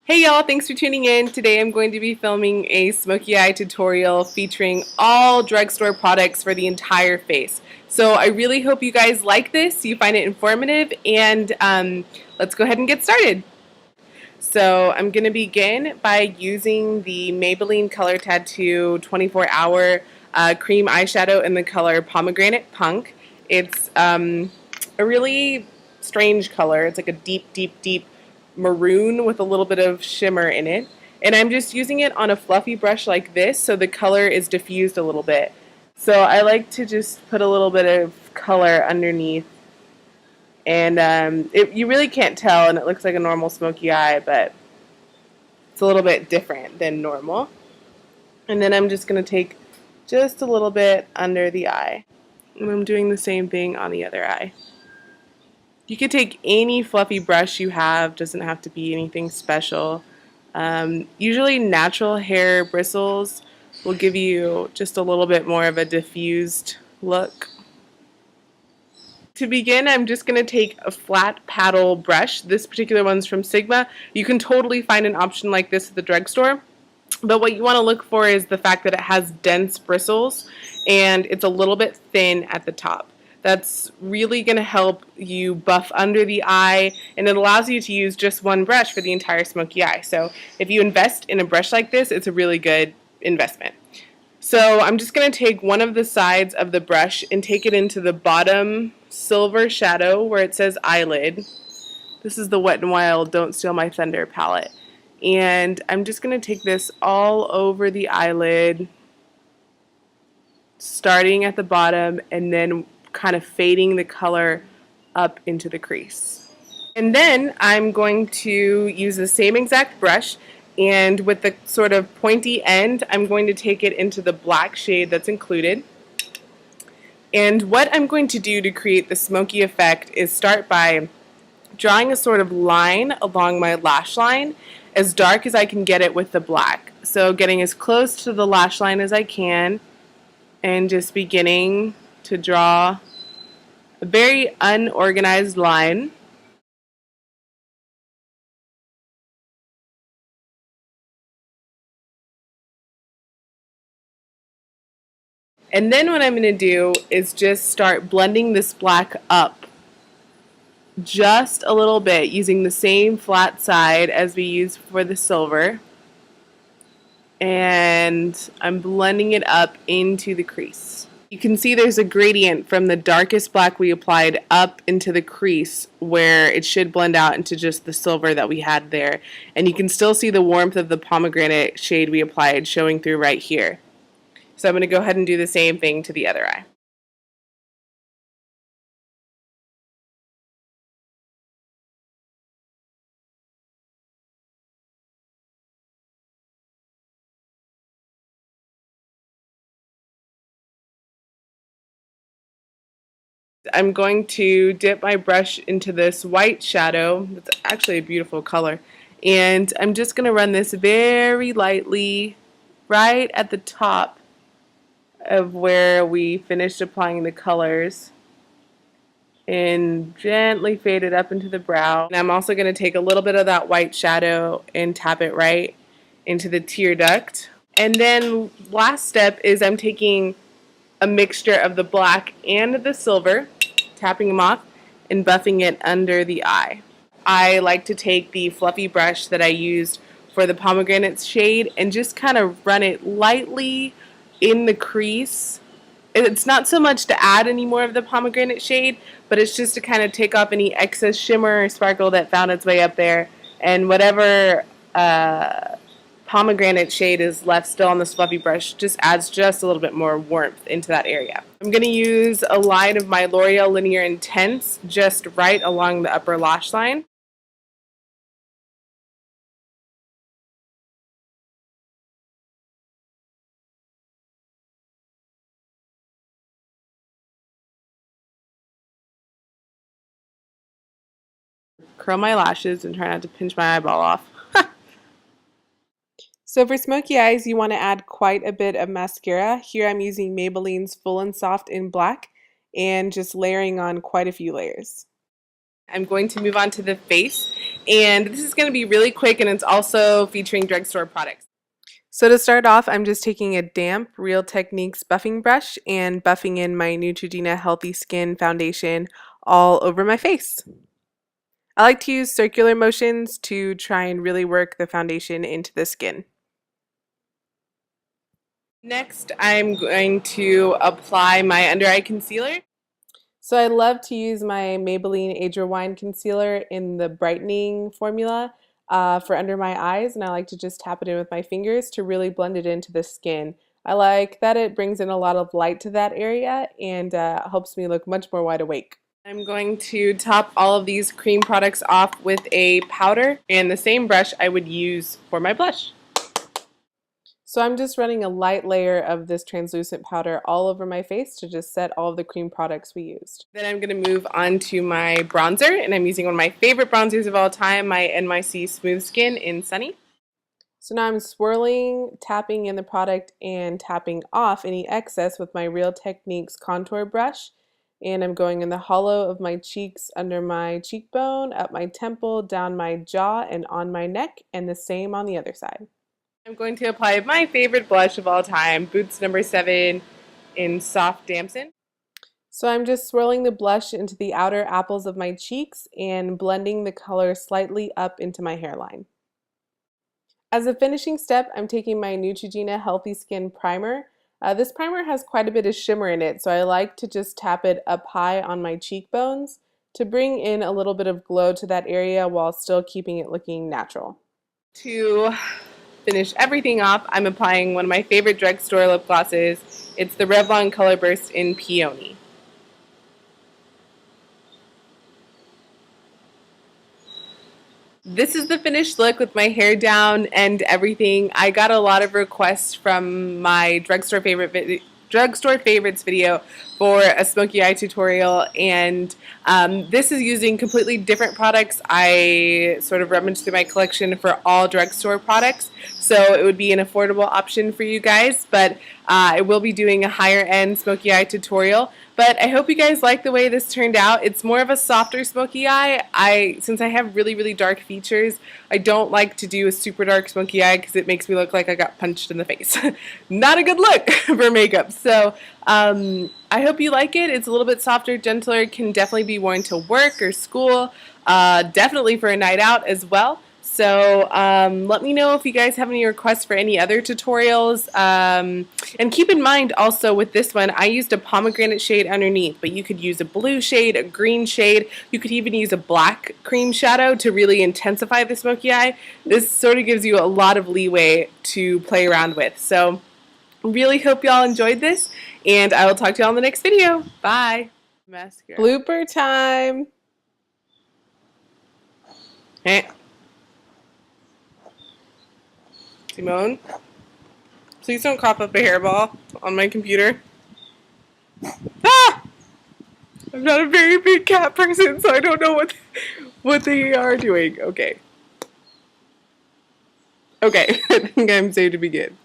Hey y'all, thanks for tuning in. Today I'm going to be filming a smoky eye tutorial featuring all drugstore products for the entire face. So I really hope you guys like this, you find it informative, and let's go ahead and get started. So I'm going to begin by using the Maybelline Color Tattoo 24-hour cream eyeshadow in the color Pomegranate Punk. It's a really strange color. It's like a deep maroon with a little bit of shimmer in it. And I'm just using it on a fluffy brush like this so the color is diffused a little bit. So I like to just put a little bit of color underneath. And you really can't tell, and it looks like a normal smoky eye, but it's a little bit different than normal. And then I'm just going to take just a little bit under the eye. And I'm doing the same thing on the other eye. You could take any fluffy brush you have, doesn't have to be anything special. Usually natural hair bristles will give you just a little bit more of a diffused look. To begin, I'm just going to take a flat paddle brush. This particular one's from Sigma. You can totally find an option like this at the drugstore. But what you want to look for is the fact that it has dense bristles and it's a little bit thin at the top. That's really going to help you buff under the eye, and it allows you to use just one brush for the entire smoky eye. So if you invest in a brush like this, it's a really good investment. So I'm just going to take one of the sides of the brush and take it into the bottom silver shadow where it says eyelid. This is the Wet n Wild Don't Steal My Thunder palette. And I'm just going to take this all over the eyelid, starting at the bottom and then kind of fading the color up into the crease. And then I'm going to use the same exact brush, and with the sort of pointy end, I'm going to take it into the black shade that's included. And what I'm going to do to create the smoky effect is start by drawing a sort of line along my lash line, as dark as I can get it with the black. So getting as close to the lash line as I can, and just beginning to draw a very unorganized line. And then what I'm going to do is just start blending this black up just a little bit using the same flat side as we used for the silver. And I'm blending it up into the crease. You can see there's a gradient from the darkest black we applied up into the crease where it should blend out into just the silver that we had there. And you can still see the warmth of the pomegranate shade we applied showing through right here. So I'm going to go ahead and do the same thing to the other eye. I'm going to dip my brush into this white shadow. It's actually a beautiful color. And I'm just going to run this very lightly right at the top of where we finished applying the colors, and gently fade it up into the brow. And I'm also going to take a little bit of that white shadow and tap it right into the tear duct. And then last step is I'm taking a mixture of the black and the silver, tapping them off and buffing it under the eye. I like to take the fluffy brush that I used for the pomegranate shade and just kind of run it lightly in the crease. It's not so much to add any more of the pomegranate shade, but it's just to kind of take off any excess shimmer or sparkle that found its way up there, and whatever pomegranate shade is left still on this fluffy brush just adds just a little bit more warmth into that area. I'm going to use a line of my L'Oreal Linear Intense just right along the upper lash line. Curl my lashes and try not to pinch my eyeball off. So for smoky eyes, you want to add quite a bit of mascara. Here I'm using Maybelline's Full and Soft in black and just layering on quite a few layers. I'm going to move on to the face, and this is going to be really quick, and it's also featuring drugstore products. So to start off, I'm just taking a damp Real Techniques buffing brush and buffing in my Neutrogena Healthy Skin Foundation all over my face. I like to use circular motions to try and really work the foundation into the skin. Next, I'm going to apply my under eye concealer. So I love to use my Maybelline Age Rewind concealer in the brightening formula for under my eyes, and I like to just tap it in with my fingers to really blend it into the skin. I like that it brings in a lot of light to that area and helps me look much more wide awake. I'm going to top all of these cream products off with a powder and the same brush I would use for my blush. So I'm just running a light layer of this translucent powder all over my face to just set all of the cream products we used. Then I'm going to move on to my bronzer, and I'm using one of my favorite bronzers of all time, my NYC Smooth Skin in Sunny. So now I'm swirling, tapping in the product, and tapping off any excess with my Real Techniques contour brush. And I'm going in the hollow of my cheeks, under my cheekbone, up my temple, down my jaw, and on my neck, and the same on the other side. I'm going to apply my favorite blush of all time, Boots No. 7 in Soft Damson. So I'm just swirling the blush into the outer apples of my cheeks and blending the color slightly up into my hairline. As a finishing step, I'm taking my Neutrogena Healthy Skin Primer. This primer has quite a bit of shimmer in it, so I like to just tap it up high on my cheekbones to bring in a little bit of glow to that area while still keeping it looking natural. To finish everything off, I'm applying one of my favorite drugstore lip glosses. It's the Revlon Color Burst in Peony. This is the finished look with my hair down and everything. I got a lot of requests from my drugstore favorites video for a smoky eye tutorial, and this is using completely different products. I sort of rummaged through my collection for all drugstore products, so it would be an affordable option for you guys, but I will be doing a higher end smoky eye tutorial. But I hope you guys like the way this turned out. It's more of a softer smoky eye. Since I have really, really dark features, I don't like to do a super dark smoky eye because it makes me look like I got punched in the face. Not a good look for makeup. So I hope you like it. It's a little bit softer, gentler, can definitely be worn to work or school, definitely for a night out as well. So let me know if you guys have any requests for any other tutorials. And keep in mind also with this one, I used a pomegranate shade underneath, but you could use a blue shade, a green shade. You could even use a black cream shadow to really intensify the smoky eye. This sort of gives you a lot of leeway to play around with. So really hope y'all enjoyed this, and I will talk to y'all in the next video. Bye. Mascara. Blooper time. Hey. Simone, please don't cough up a hairball on my computer. Ah! I'm not a very big cat person, so I don't know what they are doing. Okay. Okay, I think I'm safe to begin.